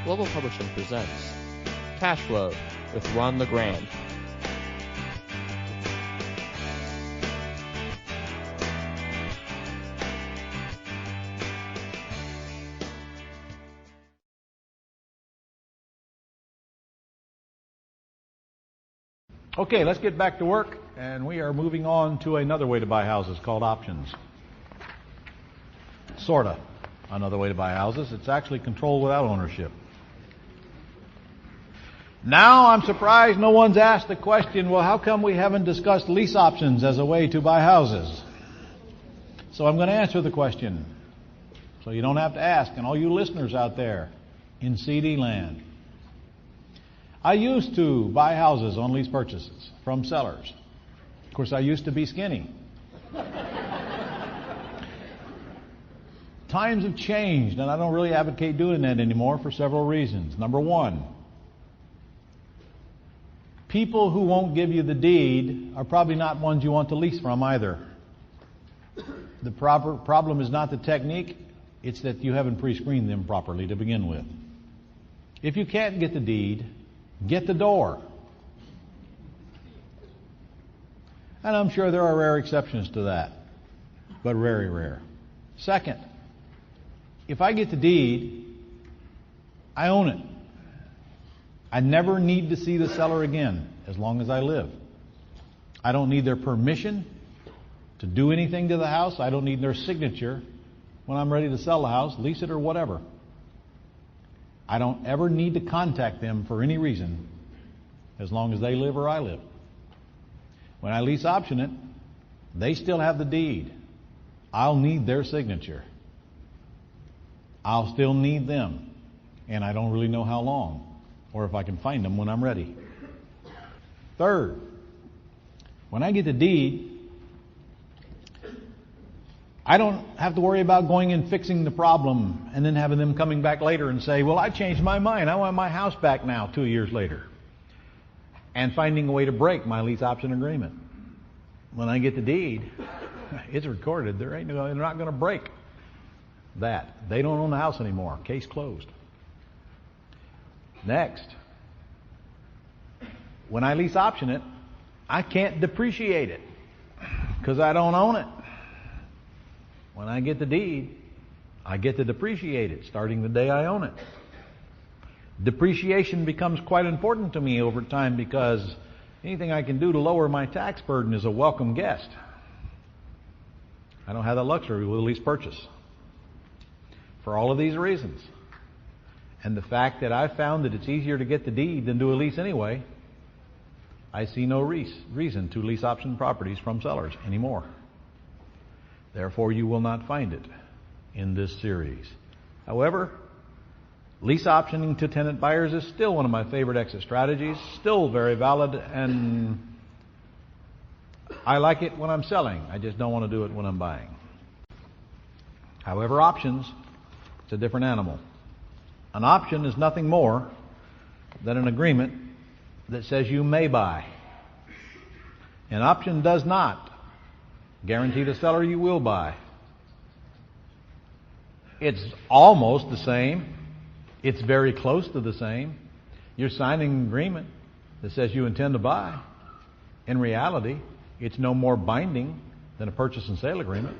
Global Publishing presents Cash Flow with Ron LeGrand. Okay, let's get back to work, and we are moving on to another way to buy houses called options. Sorta another way to buy houses. It's actually control without ownership. Now I'm surprised no one's asked the question, well, how come we haven't discussed lease options as a way to buy houses? So I'm going to answer the question, so you don't have to ask, and all you listeners out there in CD land. I used to buy houses on lease purchases from sellers. Of course, I used to be skinny. Times have changed, and I don't really advocate doing that anymore for several reasons. Number one, people who won't give you the deed are probably not ones you want to lease from either. The problem is not the technique, it's that you haven't pre-screened them properly to begin with. If you can't get the deed, get the door. And I'm sure there are rare exceptions to that, but very rare. Second, if I get the deed, I own it. I never need to see the seller again as long as I live. I don't need their permission to do anything to the house. I don't need their signature when I'm ready to sell the house, lease it, or whatever. I don't ever need to contact them for any reason as long as they live or I live. When I lease option it, they still have the deed. I'll need their signature. I'll still need them. And I don't really know how long, or if I can find them when I'm ready. Third, when I get the deed, I don't have to worry about going and fixing the problem and then having them coming back later and say, well, I changed my mind. I want my house back now 2 years later. And finding a way to break my lease option agreement. When I get the deed, it's recorded. They're not going to break that. They don't own the house anymore. Case closed. Next, when I lease option it, I can't depreciate it because I don't own it. When I get the deed, I get to depreciate it starting the day I own it. Depreciation becomes quite important to me over time because anything I can do to lower my tax burden is a welcome guest. I don't have that luxury with a lease purchase. For all of these reasons, and the fact that I've found that it's easier to get the deed than do a lease anyway, I see no reason to lease option properties from sellers anymore. Therefore, you will not find it in this series. However, lease optioning to tenant buyers is still one of my favorite exit strategies, still very valid, and I like it when I'm selling. I just don't want to do it when I'm buying. However, options, it's a different animal. An option is nothing more than an agreement that says you may buy. An option does not guarantee the seller you will buy. It's almost the same. It's very close to the same. You're signing an agreement that says you intend to buy. In reality, it's no more binding than a purchase and sale agreement.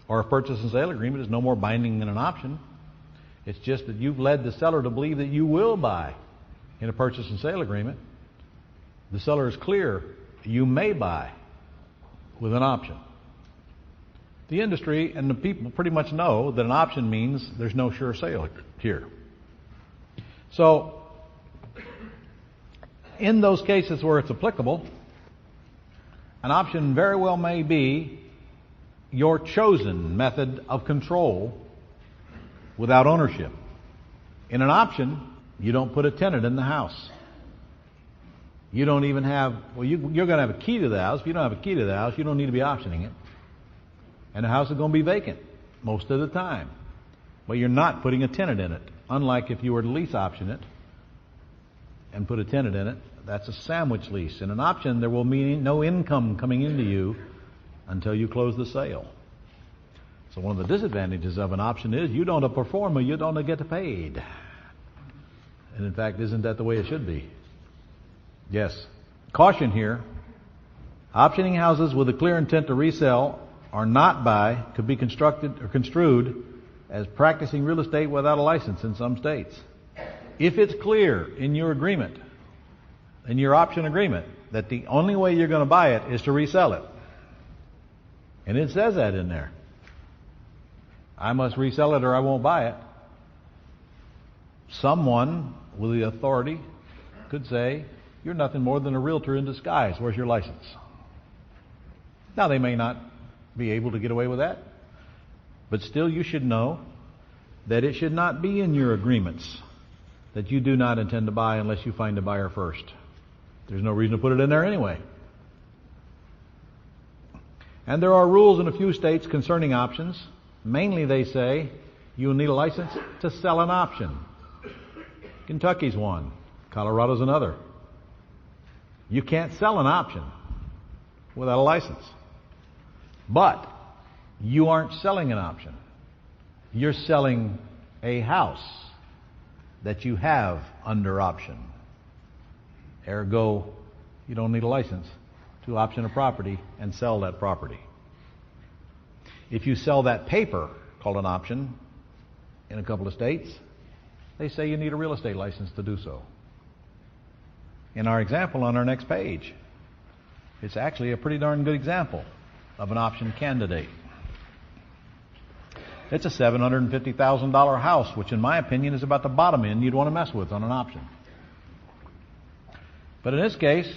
Or a purchase and sale agreement is no more binding than an option. It's just that you've led the seller to believe that you will buy in a purchase and sale agreement. The seller is clear, you may buy with an option. The industry and the people pretty much know that an option means there's no sure sale here. So, in those cases where it's applicable, an option very well may be your chosen method of control without ownership. In an option, you don't put a tenant in the house. You don't even have, you're going to have a key to the house. If you don't have a key to the house, you don't need to be optioning it. And the house is going to be vacant most of the time. But you're not putting a tenant in it. Unlike if you were to lease option it and put a tenant in it, that's a sandwich lease. In an option, there will be no income coming into you until you close the sale. So one of the disadvantages of an option is you don't perform or you don't get paid. And in fact, isn't that the way it should be? Yes. Caution here. Optioning houses with a clear intent to resell or not buy could be constructed or construed as practicing real estate without a license in some states. If it's clear in your agreement, in your option agreement, that the only way you're going to buy it is to resell it, and it says that in there, I must resell it or I won't buy it, someone with the authority could say, you're nothing more than a realtor in disguise. Where's your license? Now, they may not be able to get away with that, but still you should know that it should not be in your agreements that you do not intend to buy unless you find a buyer first. There's no reason to put it in there anyway. And there are rules in a few states concerning options. Mainly they say you will need a license to sell an option. Kentucky's one. Colorado's another. You can't sell an option without a license. But you aren't selling an option. You're selling a house that you have under option. Ergo, you don't need a license to option a property and sell that property. If you sell that paper called an option in a couple of states, they say you need a real estate license to do so. In our example on our next page, it's actually a pretty darn good example of an option candidate. It's a $750,000 house, which in my opinion is about the bottom end you'd want to mess with on an option. But in this case,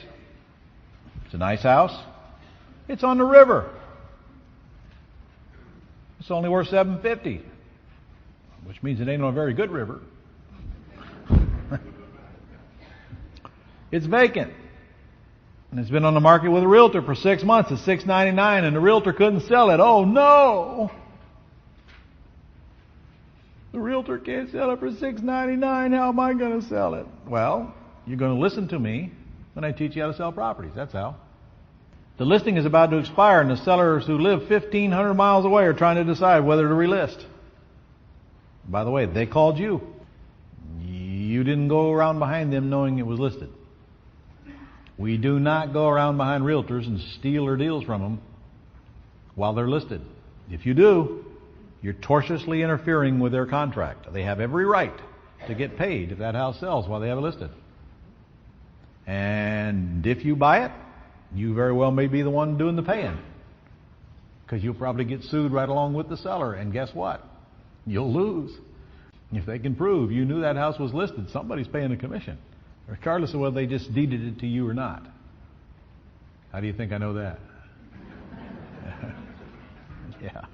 it's a nice house. It's on the river. It's only worth $750,000, which means it ain't on a very good river. It's vacant. And it's been on the market with a realtor for 6 months at $699, and the realtor couldn't sell it. Oh no! The realtor can't sell it for $699. How am I going to sell it? Well, you're going to listen to me when I teach you how to sell properties. That's how. The listing is about to expire, and the sellers who live 1,500 miles away are trying to decide whether to relist. By the way, they called you. You didn't go around behind them knowing it was listed. We do not go around behind realtors and steal their deals from them while they're listed. If you do, you're tortiously interfering with their contract. They have every right to get paid if that house sells while they have it listed. And if you buy it, you very well may be the one doing the paying, because you'll probably get sued right along with the seller. And guess what? You'll lose. If they can prove you knew that house was listed, somebody's paying a commission, regardless of whether they just deeded it to you or not. How do you think I know that? Yeah.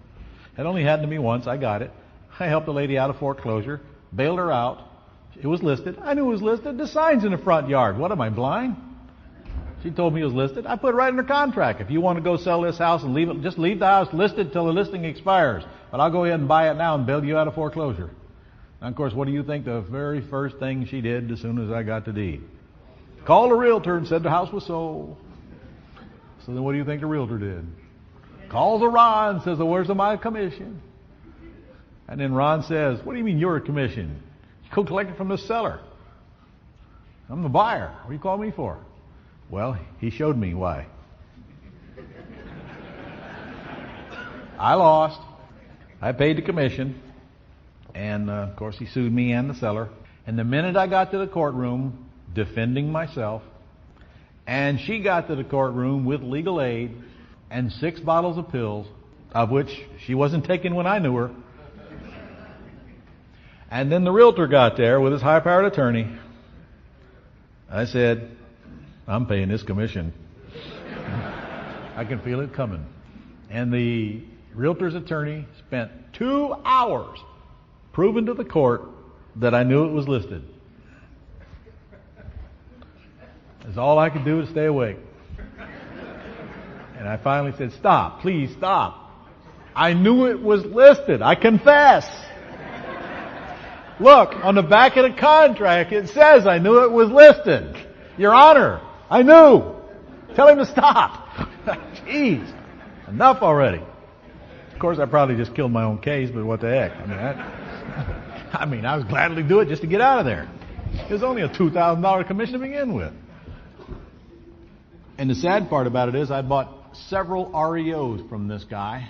It only happened to me once. I got it. I helped a lady out of foreclosure, bailed her out. It was listed. I knew it was listed. The sign's in the front yard. What, am I blind? She told me it was listed. I put it right in her contract. If you want to go sell this house and leave it, just leave the house listed till the listing expires. But I'll go ahead and buy it now and bail you out of foreclosure. And of course, what do you think the very first thing she did as soon as I got the deed? Called a realtor and said the house was sold. So then what do you think the realtor did? Calls a Ron and says, well, where's my commission? And then Ron says, what do you mean your commission? You go collect it from the seller. I'm the buyer. What do you call me for? Well, he showed me why. I lost. I paid the commission. And, of course, he sued me and the seller. And the minute I got to the courtroom, defending myself, and she got to the courtroom with legal aid and 6 bottles of pills, of which she wasn't taking when I knew her. And then the realtor got there with his high-powered attorney. I said, I'm paying this commission. I can feel it coming. And the realtor's attorney spent 2 hours proving to the court that I knew it was listed. That's all I could do to stay awake. And I finally said, stop, please stop. I knew it was listed. I confess. Look, on the back of the contract, it says I knew it was listed. Your Honor, I knew. Tell him to stop. Jeez, enough already. Of course, I probably just killed my own case, but what the heck? I was gladly do it just to get out of there. It was only a $2,000 commission to begin with. And the sad part about it is I bought several REOs from this guy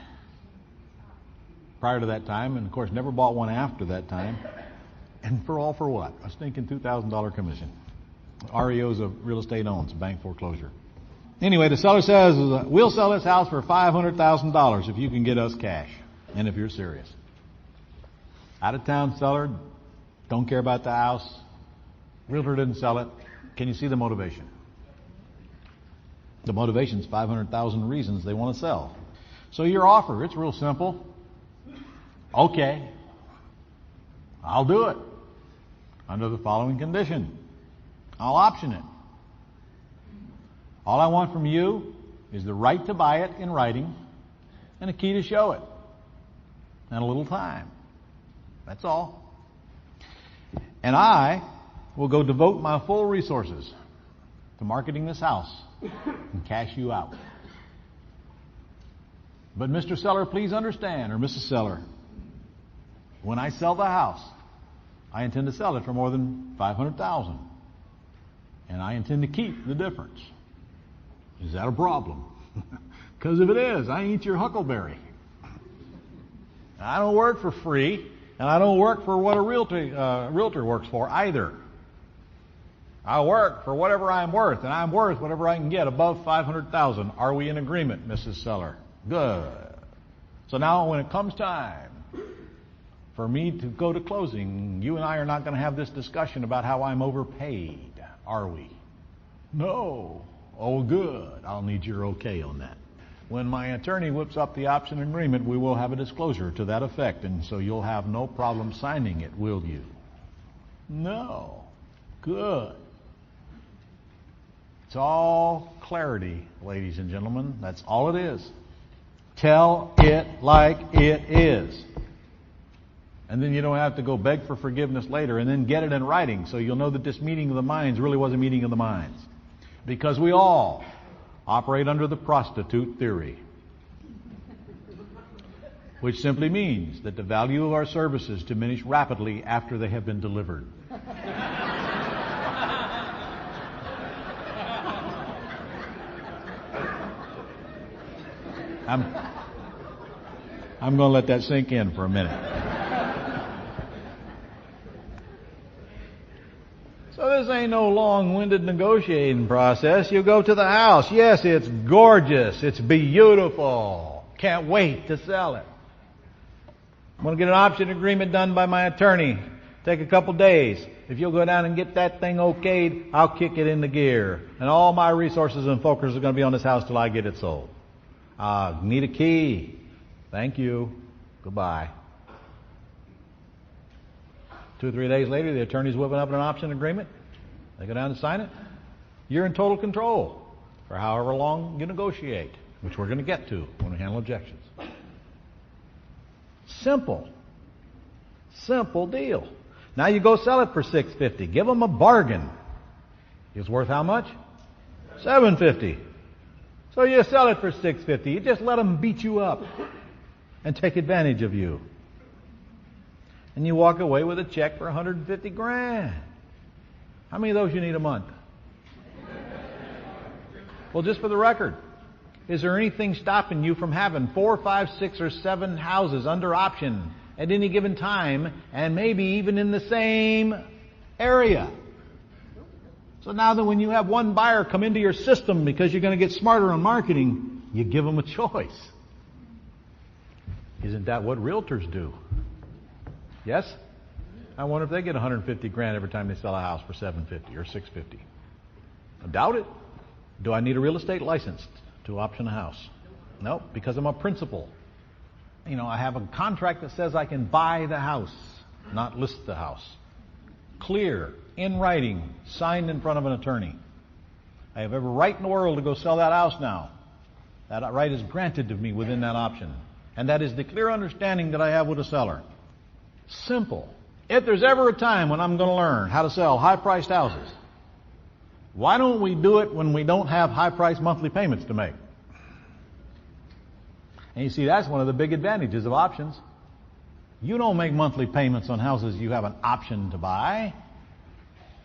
prior to that time, and of course never bought one after that time. And for what? A stinking $2,000 commission. REOs of real estate owns, bank foreclosure. Anyway, the seller says, we'll sell this house for $500,000 if you can get us cash, and if you're serious. Out-of-town seller, don't care about the house. Realtor didn't sell it. Can you see the motivation? The motivation is 500,000 reasons they want to sell. So your offer, it's real simple. Okay, I'll do it under the following condition. I'll option it. All I want from you is the right to buy it in writing and a key to show it and a little time. That's all. And I will go devote my full resources to marketing this house and cash you out. But Mr. Seller, please understand, or Mrs. Seller, when I sell the house, I intend to sell it for more than $500,000, and I intend to keep the difference. Is that a problem? Because if it is, I ain't your huckleberry. I don't work for free, and I don't work for what a realtor works for either. I work for whatever I'm worth, and I'm worth whatever I can get above $500,000. Are we in agreement, Mrs. Seller? Good. So now when it comes time for me to go to closing, you and I are not going to have this discussion about how I'm overpaid, are we? No. Oh, good. I'll need your okay on that. When my attorney whips up the option agreement, we will have a disclosure to that effect, and so you'll have no problem signing it, will you? No. Good. It's all clarity, ladies and gentlemen. That's all it is. Tell it like it is. And then you don't have to go beg for forgiveness later and then get it in writing so you'll know that this meeting of the minds really was a meeting of the minds. Because we all operate under the prostitute theory, which simply means that the value of our services diminish rapidly after they have been delivered. I'm going to let that sink in for a minute. So this ain't no long-winded negotiating process. You go to the house. Yes, it's gorgeous. It's beautiful. Can't wait to sell it. I'm going to get an option agreement done by my attorney. Take a couple days. If you'll go down and get that thing okayed, I'll kick it into gear. And all my resources and focus are going to be on this house till I get it sold. Need a key. Thank you. Goodbye. 2 or 3 days later, the attorney's whipping up an option agreement. They go down to sign it. You're in total control for however long you negotiate, which we're going to get to when we handle objections. Simple. Simple deal. Now you go sell it for $650. Give them a bargain. It's worth how much? $750. So you sell it for $650. You just let them beat you up and take advantage of you. And you walk away with a check for $150,000. How many of those you need a month? Well, just for the record, is there anything stopping you from having 4, 5, 6, or 7 houses under option at any given time, and maybe even in the same area? So now that when you have one buyer come into your system because you're going to get smarter on marketing, you give them a choice. Isn't that what realtors do? Yes? I wonder if they get $150,000 every time they sell a house for $750 or $650. I doubt it. Do I need a real estate license to option a house? No, because I'm a principal. I have a contract that says I can buy the house, not list the house. Clear, in writing, signed in front of an attorney. I have every right in the world to go sell that house now. That right is granted to me within that option. And that is the clear understanding that I have with a seller. Simple. If there's ever a time when I'm going to learn how to sell high-priced houses, why don't we do it when we don't have high-priced monthly payments to make? And you see, that's one of the big advantages of options. You don't make monthly payments on houses you have an option to buy.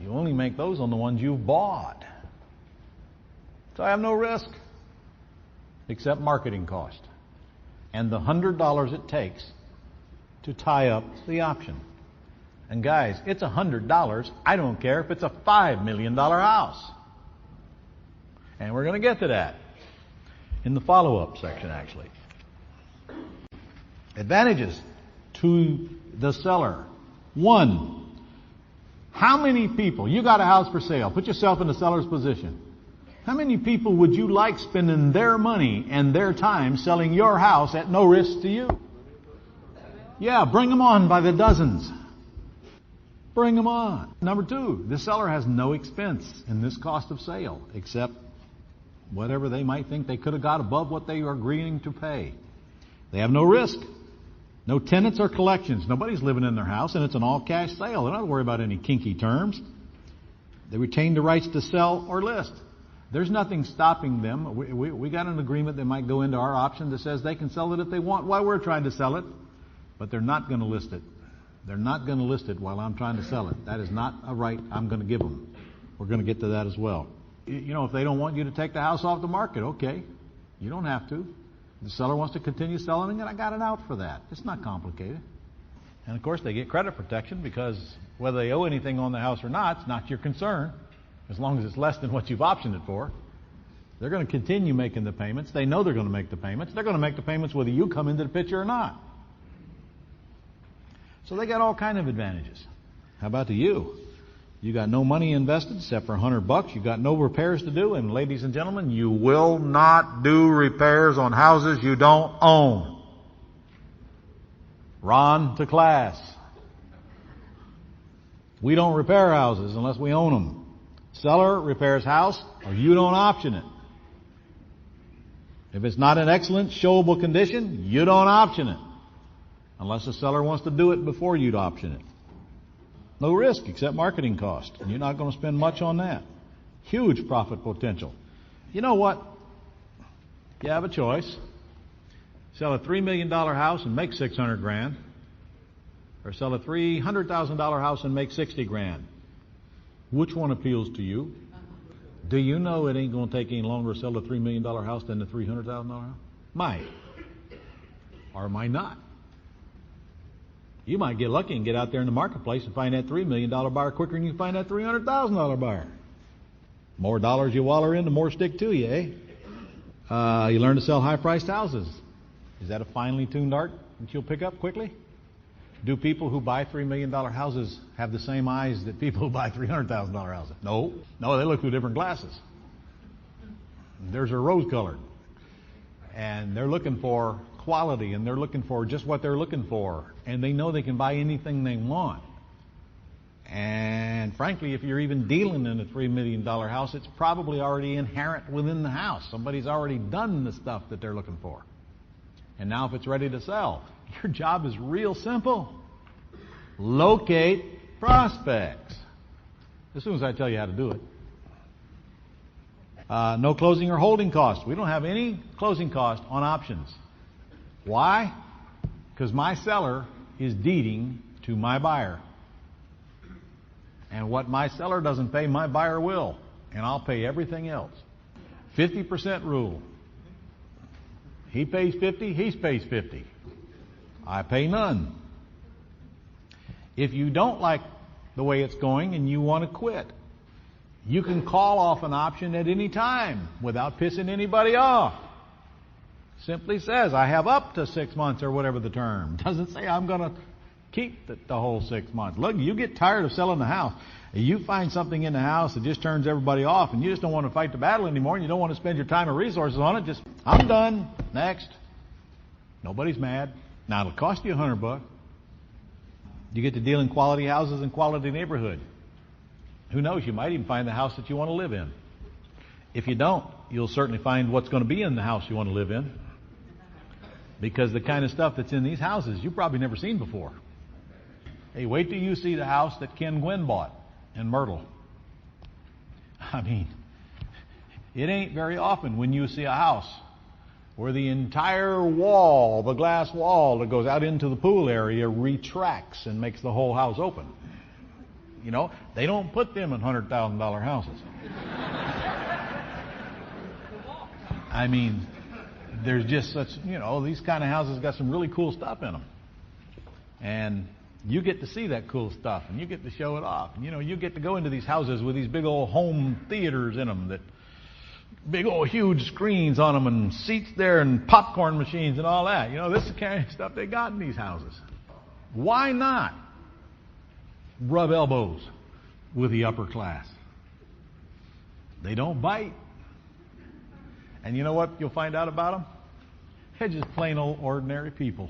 You only make those on the ones you've bought. So I have no risk except marketing cost and the $100 it takes to tie up the option. And guys, it's $100. I don't care if it's a $5 million house. And we're going to get to that in the follow-up section, actually. Advantages to the seller. 1, how many people, you got a house for sale, put yourself in the seller's position. How many people would you like spending their money and their time selling your house at no risk to you? Yeah, bring them on by the dozens. Bring them on. Number 2, the seller has no expense in this cost of sale except whatever they might think they could have got above what they are agreeing to pay. They have no risk. No tenants or collections. Nobody's living in their house, and it's an all-cash sale. They don't worry about any kinky terms. They retain the rights to sell or list. There's nothing stopping them. We got an agreement that might go into our option that says they can sell it if they want while we're trying to sell it, but they're not going to list it. They're not going to list it while I'm trying to sell it. That is not a right I'm going to give them. We're going to get to that as well. You know, if they don't want you to take the house off the market, okay, you don't have to. The seller wants to continue selling it, and I got an out for that. It's not complicated. And of course, they get credit protection because whether they owe anything on the house or not, it's not your concern. As long as it's less than what you've optioned it for. They're going to continue making the payments. They know they're going to make the payments. They're going to make the payments whether you come into the picture or not. So they got all kind of advantages. How about to you? You got no money invested except for $100. You got no repairs to do. And ladies and gentlemen, you will not do repairs on houses you don't own. Ron to class. We don't repair houses unless we own them. Seller repairs house or you don't option it. If it's not in excellent, showable condition, you don't option it. Unless the seller wants to do it before you'd option it. No risk except marketing cost. And you're not going to spend much on that. Huge profit potential. You know what? You have a choice. Sell a $3 million house and make $600,000. Or sell a $300,000 house and make $60,000. Which one appeals to you? Do you know it ain't going to take any longer to sell a $3 million house than the $300,000 house? Might. Or might not. You might get lucky and get out there in the marketplace and find that $3 million buyer quicker than you find that $300,000 buyer. More dollars you waller in, the more stick to you, eh? You learn to sell high-priced houses. Is that a finely tuned art that you'll pick up quickly? Do people who buy $3 million houses have the same eyes that people who buy $300,000 houses? No. No, they look through different glasses. Theirs are rose-colored. And they're looking for quality, and they're looking for just what they're looking for. And they know they can buy anything they want. And frankly, if you're even dealing in a $3 million house, it's probably already inherent within the house. Somebody's already done the stuff that they're looking for. And now if it's ready to sell, your job is real simple. Locate prospects. As soon as I tell you how to do it. No closing or holding costs. We don't have any closing cost on options. Why? Because my seller is deeding to my buyer. And what my seller doesn't pay, my buyer will. And I'll pay everything else. 50% rule. He pays 50, he pays 50. I pay none. If you don't like the way it's going and you want to quit, you can call off an option at any time without pissing anybody off. Simply says, I have up to 6 months or whatever the term. Doesn't say I'm going to keep the whole 6 months. Look, you get tired of selling the house. You find something in the house that just turns everybody off and you just don't want to fight the battle anymore and you don't want to spend your time and resources on it. Just, I'm done. Next. Nobody's mad. Now it'll cost you $100. You get to deal in quality houses and quality neighborhood. Who knows, you might even find the house that you want to live in. If you don't, you'll certainly find what's going to be in the house you want to live in. Because the kind of stuff that's in these houses you've probably never seen before. Hey, wait till you see the house that Ken Gwynn bought in Myrtle. I mean, it ain't very often when you see a house where the entire wall, the glass wall that goes out into the pool area, retracts and makes the whole house open. You know, they don't put them in $100,000 houses. I mean, there's just such, you know, these kind of houses got some really cool stuff in them. And you get to see that cool stuff, and you get to show it off. And, you know, you get to go into these houses with these big old home theaters in them, that big old huge screens on them, and seats there, and popcorn machines and all that. You know, this is the kind of stuff they got in these houses. Why not rub elbows with the upper class? They don't bite. And you know what you'll find out about them? They're just plain old ordinary people.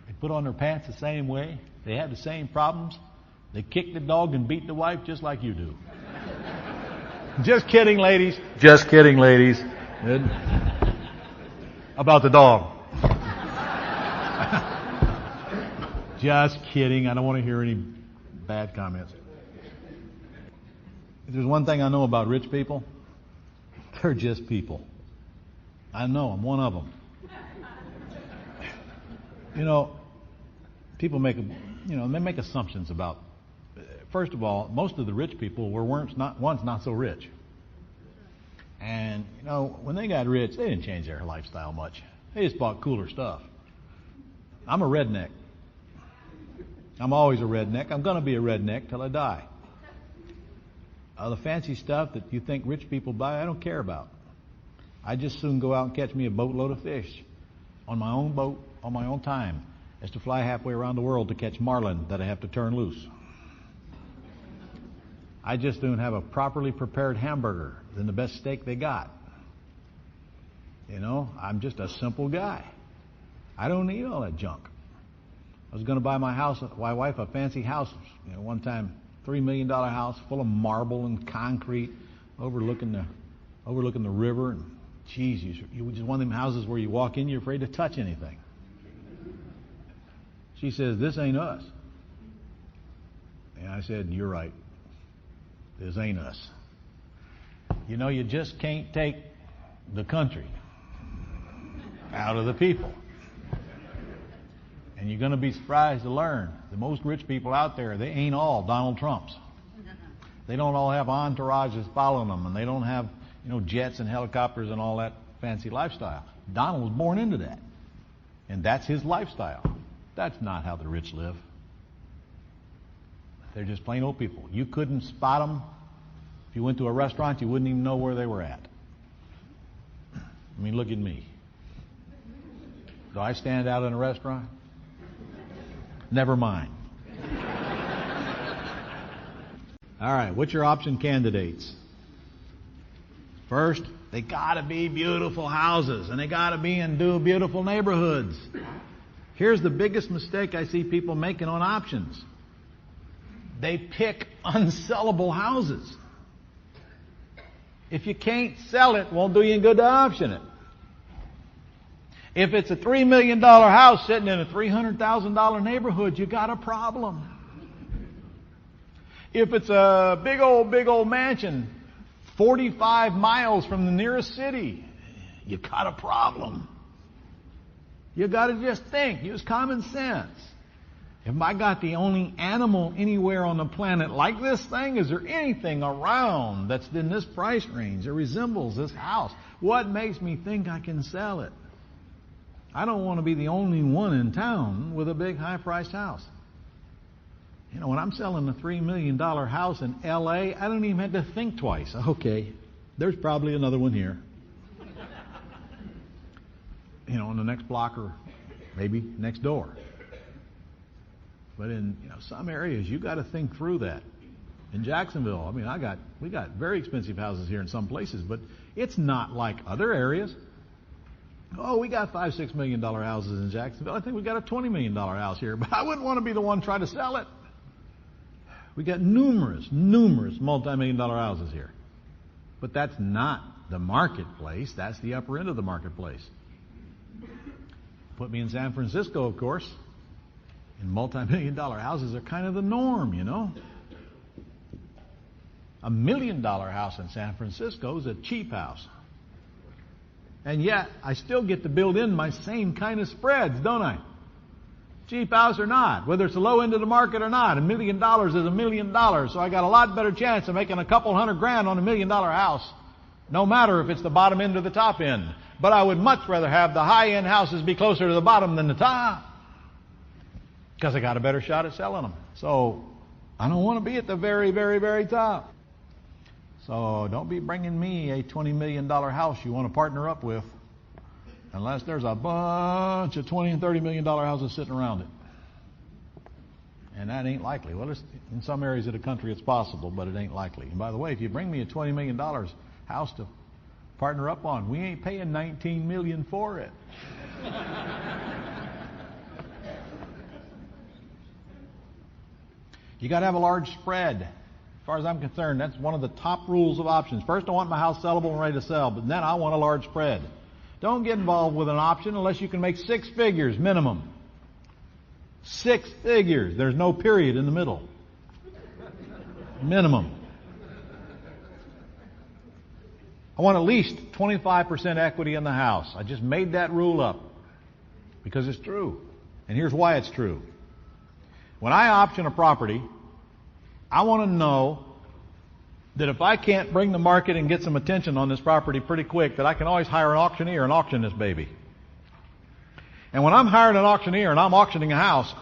They put on their pants the same way. They have the same problems. They kick the dog and beat the wife just like you do. Just kidding, ladies. Just kidding, ladies. About the dog. Just kidding. I don't want to hear any bad comments. If there's one thing I know about rich people, they're just people. I know, I'm one of them. You know, people make assumptions about. First of all, most of the rich people were once not so rich. And, you know, when they got rich, they didn't change their lifestyle much. They just bought cooler stuff. I'm a redneck. I'm always a redneck. I'm going to be a redneck till I die. The fancy stuff that you think rich people buy, I don't care about. I just soon go out and catch me a boatload of fish on my own boat, on my own time, as to fly halfway around the world to catch marlin that I have to turn loose. I just soon have a properly prepared hamburger than the best steak they got. You know, I'm just a simple guy. I don't need all that junk. I was going to buy my wife a fancy house, you know, one time, $3 million house full of marble and concrete, overlooking the river. And geez, you just one of them houses where you walk in, you're afraid to touch anything. She says, "This ain't us." And I said, "You're right. This ain't us." You know, you just can't take the country out of the people. And you're going to be surprised to learn the most rich people out there, they ain't all Donald Trumps. They don't all have entourages following them, and they don't have, you know, jets and helicopters and all that fancy lifestyle. Donald was born into that, and that's his lifestyle. That's not how the rich live. They're just plain old people. You couldn't spot them. If you went to a restaurant, you wouldn't even know where they were at. I mean, look at me. Do I stand out in a restaurant? Never mind. All right, what's your option candidates? First, they got to be beautiful houses, and they got to be in beautiful neighborhoods. Here's the biggest mistake I see people making on options. They pick unsellable houses. If you can't sell it, won't do you any good to option it. If it's a $3 million house sitting in a $300,000 neighborhood, you got a problem. If it's a big old mansion 45 miles from the nearest city, you got a problem. You got to just think, use common sense. Have I got the only animal anywhere on the planet like this thing? Is there anything around that's in this price range that resembles this house? What makes me think I can sell it? I don't want to be the only one in town with a big high-priced house. You know, when I'm selling a $3 million house in L.A., I don't even have to think twice. Okay, there's probably another one here. You know, in the next block or maybe next door. But in, you know, some areas, you got to think through that. In Jacksonville, I mean, we got very expensive houses here in some places, but it's not like other areas. Oh, we got $5-6 million houses in Jacksonville. I think we got a $20 million house here, but I wouldn't want to be the one trying to sell it. We got numerous multi-million-dollar houses here. But that's not the marketplace. That's the upper end of the marketplace. Put me in San Francisco, of course. And multi-million-dollar houses are kind of the norm, you know. $1 million house in San Francisco is a cheap house. And yet, I still get to build in my same kind of spreads, don't I? cheap house or not, whether it's the low end of the market or not. $1 million is $1 million, so I got a lot better chance of making a couple $100,000 on $1 million house, no matter if it's the bottom end or the top end. But I would much rather have the high-end houses be closer to the bottom than the top, because I got a better shot at selling them. So I don't want to be at the very, very, very top. So don't be bringing me a $20 million house you want to partner up with unless there's a bunch of $20 and $30 million houses sitting around it. And that ain't likely. Well, in some areas of the country it's possible, but it ain't likely. And by the way, if you bring me a $20 million house to partner up on, we ain't paying $19 million for it. You got to have a large spread. As far as I'm concerned, that's one of the top rules of options. First, I want my house sellable and ready to sell, but then I want a large spread. Don't get involved with an option unless you can make 6 figures minimum. 6 figures. There's no period in the middle. Minimum. I want at least 25% equity in the house. I just made that rule up because it's true. And here's why it's true. When I option a property, I want to know that if I can't bring the market and get some attention on this property pretty quick, that I can always hire an auctioneer and auction this baby. And when I'm hiring an auctioneer and I'm auctioning a house,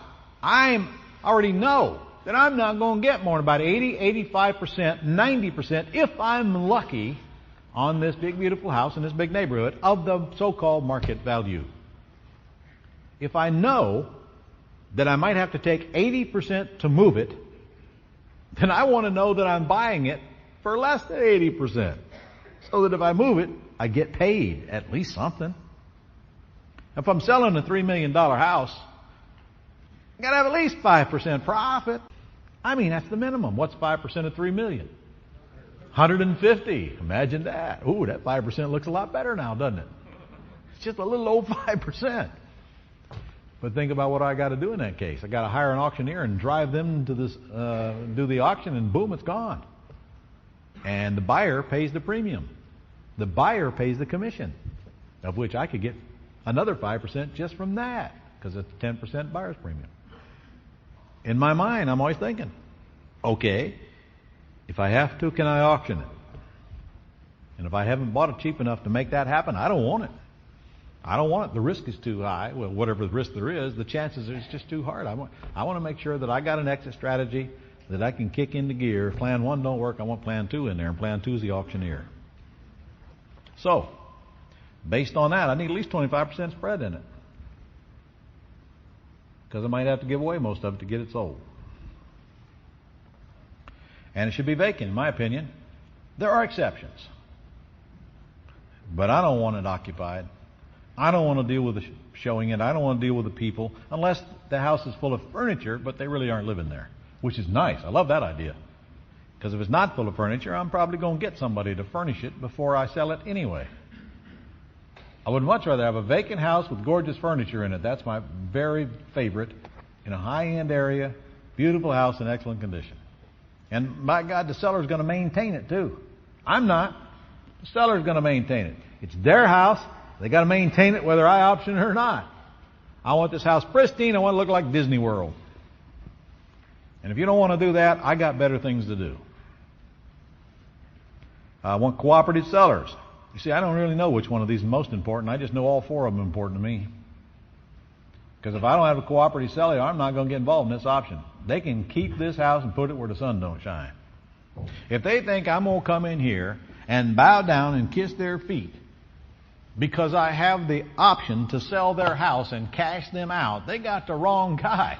I already know that I'm not going to get more than about 80, 85%, 90%, if I'm lucky, on this big, beautiful house in this big neighborhood of the so-called market value. If I know that I might have to take 80% to move it, then I want to know that I'm buying it for less than 80%. So that if I move it, I get paid at least something. If I'm selling a $3 million house, I got to have at least 5% profit. I mean, that's the minimum. What's 5% of $3 million? 150. Imagine that. Ooh, that 5% looks a lot better now, doesn't it? It's just a little over 5%. But think about what I got to do in that case. I got to hire an auctioneer and drive them to this, do the auction, and boom, it's gone. And the buyer pays the premium. The buyer pays the commission, of which I could get another 5% just from that, because it's 10% buyer's premium. In my mind, I'm always thinking, okay, if I have to, can I auction it? And if I haven't bought it cheap enough to make that happen, I don't want it. I don't want it. The risk is too high. Well, whatever the risk there is, the chances is just too hard. I want to make sure that I got an exit strategy that I can kick into gear. If plan 1 don't work, I want plan 2 in there, and plan 2 is the auctioneer. So, based on that, I need at least 25% spread in it, because I might have to give away most of it to get it sold. And it should be vacant, in my opinion. There are exceptions, but I don't want it occupied. I don't want to deal with the showing it. I don't want to deal with the people unless the house is full of furniture, but they really aren't living there, which is nice. I love that idea. Because if it's not full of furniture, I'm probably going to get somebody to furnish it before I sell it anyway. I would much rather have a vacant house with gorgeous furniture in it. That's my very favorite, in a high-end area, beautiful house in excellent condition. And by God, the seller's going to maintain it too. I'm not. The seller's going to maintain it. It's their house. They got to maintain it whether I option it or not. I want this house pristine. I want it to look like Disney World. And if you don't want to do that, I got better things to do. I want cooperative sellers. You see, I don't really know which one of these is most important. I just know all 4 of them are important to me. Because if I don't have a cooperative seller, I'm not going to get involved in this option. They can keep this house and put it where the sun don't shine. If they think I'm going to come in here and bow down and kiss their feet because I have the option to sell their house and cash them out, they got the wrong guy.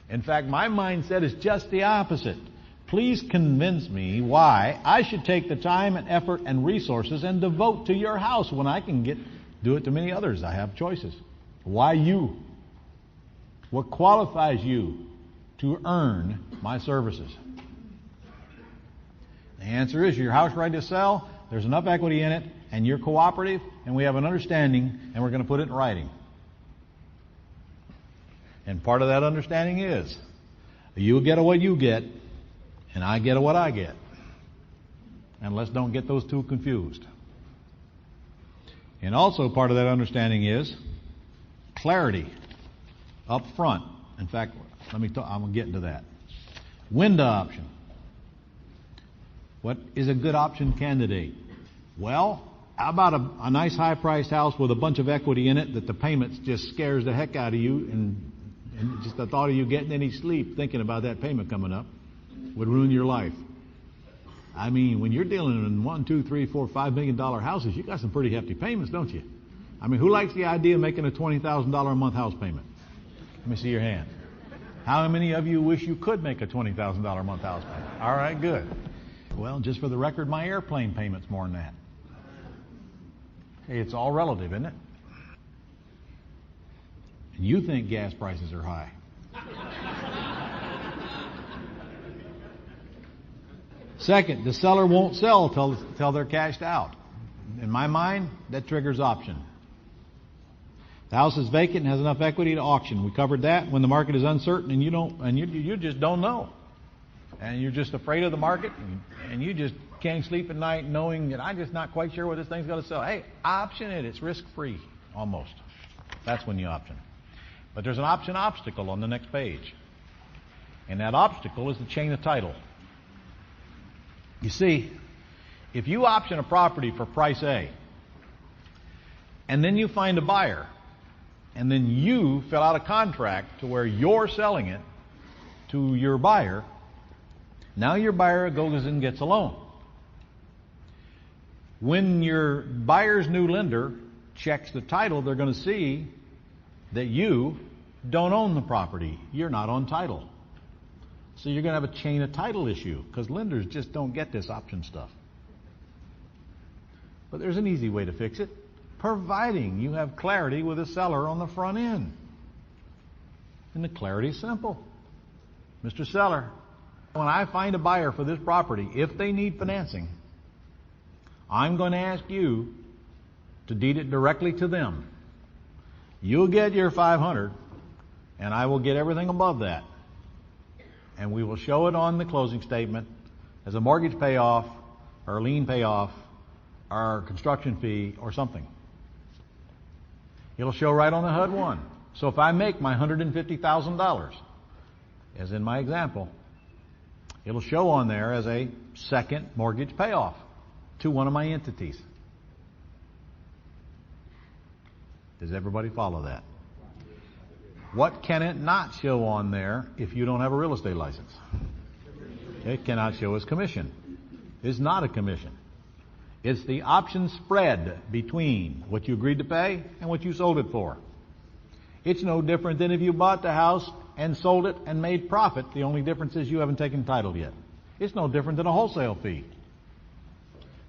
In fact, my mindset is just the opposite. Please convince me why I should take the time and effort and resources and devote to your house when I can do it to many others. I have choices. Why you? What qualifies you to earn my services? The answer is your house ready to sell, there's enough equity in it, and you're cooperative, and we have an understanding, and we're going to put it in writing. And part of that understanding is you get what you get, and I get what I get. And let's don't get those two confused. And also part of that understanding is clarity up front. In fact, I'm going to get into that. Window option. What is a good option candidate? Well, how about a nice high-priced house with a bunch of equity in it that the payments just scares the heck out of you, and just the thought of you getting any sleep thinking about that payment coming up would ruin your life. I mean, when you're dealing in $1, $2, $3, $4, $5 million houses, you got some pretty hefty payments, don't you? I mean, who likes the idea of making a $20,000 a month house payment? Let me see your hand. How many of you wish you could make a $20,000 a month house payment? All right, good. Well, just for the record, my airplane payment's more than that. Hey, it's all relative, isn't it? And you think gas prices are high. Second, the seller won't sell till they're cashed out. In my mind, that triggers option. The house is vacant and has enough equity to auction. We covered that. When the market is uncertain and you just don't know, and you're just afraid of the market, and you just can't sleep at night knowing that I'm just not quite sure what this thing's going to sell. Hey, option it. It's risk-free, almost. That's when you option. But there's an option obstacle on the next page, and that obstacle is the chain of title. You see, if you option a property for price A, and then you find a buyer, and then you fill out a contract to where you're selling it to your buyer, now your buyer goes and gets a loan. When your buyer's new lender checks the title, they're going to see that you don't own the property. You're not on title. So you're going to have a chain of title issue because lenders just don't get this option stuff. But there's an easy way to fix it, providing you have clarity with the seller on the front end. And the clarity is simple. Mr. Seller, when I find a buyer for this property, if they need financing, I'm going to ask you to deed it directly to them. You'll get your $500, and I will get everything above that. And we will show it on the closing statement as a mortgage payoff, or a lien payoff, or construction fee, or something. It'll show right on the HUD-1. So if I make my $150,000, as in my example, it'll show on there as a second mortgage payoff to one of my entities. Does everybody follow that? What can it not show on there if you don't have a real estate license? It cannot show as commission. It's not a commission. It's the option spread between what you agreed to pay and what you sold it for. It's no different than if you bought the house and sold it and made profit. The only difference is you haven't taken title yet. It's no different than a wholesale fee.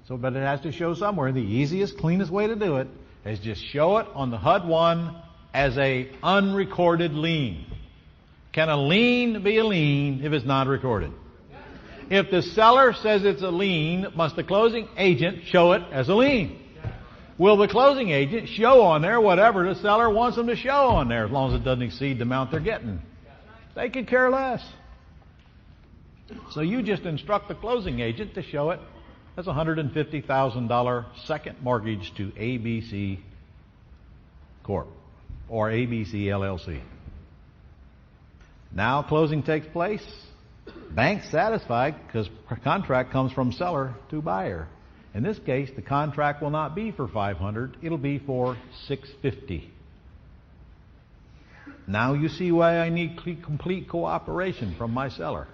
So, but it has to show somewhere. The easiest, cleanest way to do it is just show it on the HUD-1 as a unrecorded lien. Can a lien be a lien if it's not recorded? If the seller says it's a lien, must the closing agent show it as a lien? Will the closing agent show on there whatever the seller wants them to show on there, as long as it doesn't exceed the amount they're getting? They could care less. So you just instruct the closing agent to show it as a $150,000 second mortgage to ABC Corp. or ABC LLC. Now closing takes place. Bank satisfied because contract comes from seller to buyer. In this case, the contract will not be for $500. It'll be for $650. Now you see why I need complete cooperation from my seller.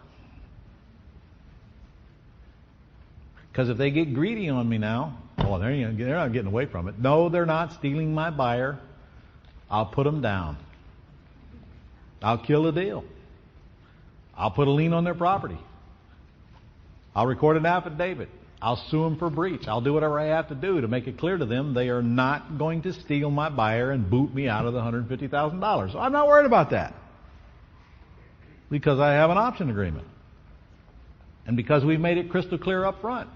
Because if they get greedy on me now, well, they're not getting away from it. No, they're not stealing my buyer. I'll put them down. I'll kill the deal. I'll put a lien on their property. I'll record an affidavit. I'll sue them for breach. I'll do whatever I have to do to make it clear to them they are not going to steal my buyer and boot me out of the $150,000. So I'm not worried about that because I have an option agreement and because we've made it crystal clear up front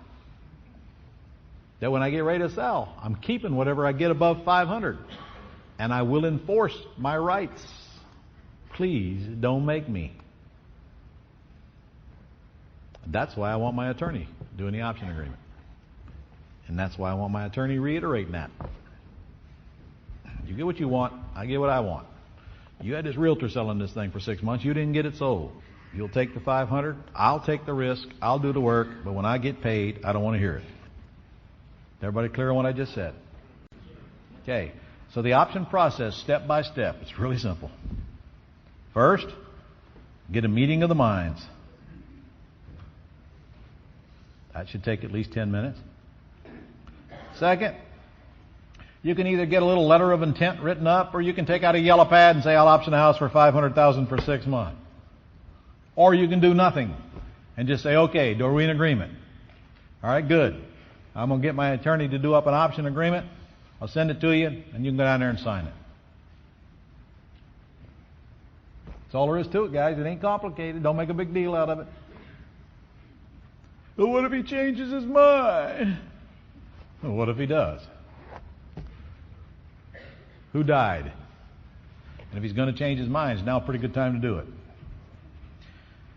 that when I get ready to sell, I'm keeping whatever I get above $500 and I will enforce my rights. Please don't make me. That's why I want my attorney doing the option agreement. And that's why I want my attorney reiterating that. You get what you want, I get what I want. You had this realtor selling this thing for 6 months. You didn't get it sold. You'll take the $500. I'll take the risk. I'll do the work. But when I get paid, I don't want to hear it. Everybody clear on what I just said? Okay. So the option process, step by step, it's really simple. First, get a meeting of the minds. That should take at least 10 minutes. Second, you can either get a little letter of intent written up, or you can take out a yellow pad and say, I'll option a house for $500,000 for 6 months. Or you can do nothing and just say, okay, are we in agreement? All right, good. I'm going to get my attorney to do up an option agreement. I'll send it to you, and you can go down there and sign it. That's all there is to it, guys. It ain't complicated. Don't make a big deal out of it. But what if he changes his mind? Well, what if he does? Who died? And if he's going to change his mind, it's now a pretty good time to do it.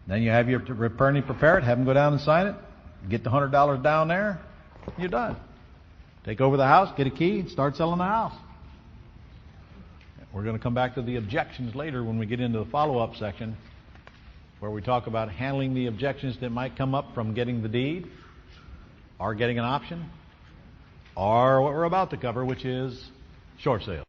Then you have your attorney prepare it, have him go down and sign it, get the $100 down there, you're done. Take over the house, get a key, and start selling the house. We're going to come back to the objections later when we get into the follow-up section, where we talk about handling the objections that might come up from getting the deed, or getting an option, or what we're about to cover, which is short sales.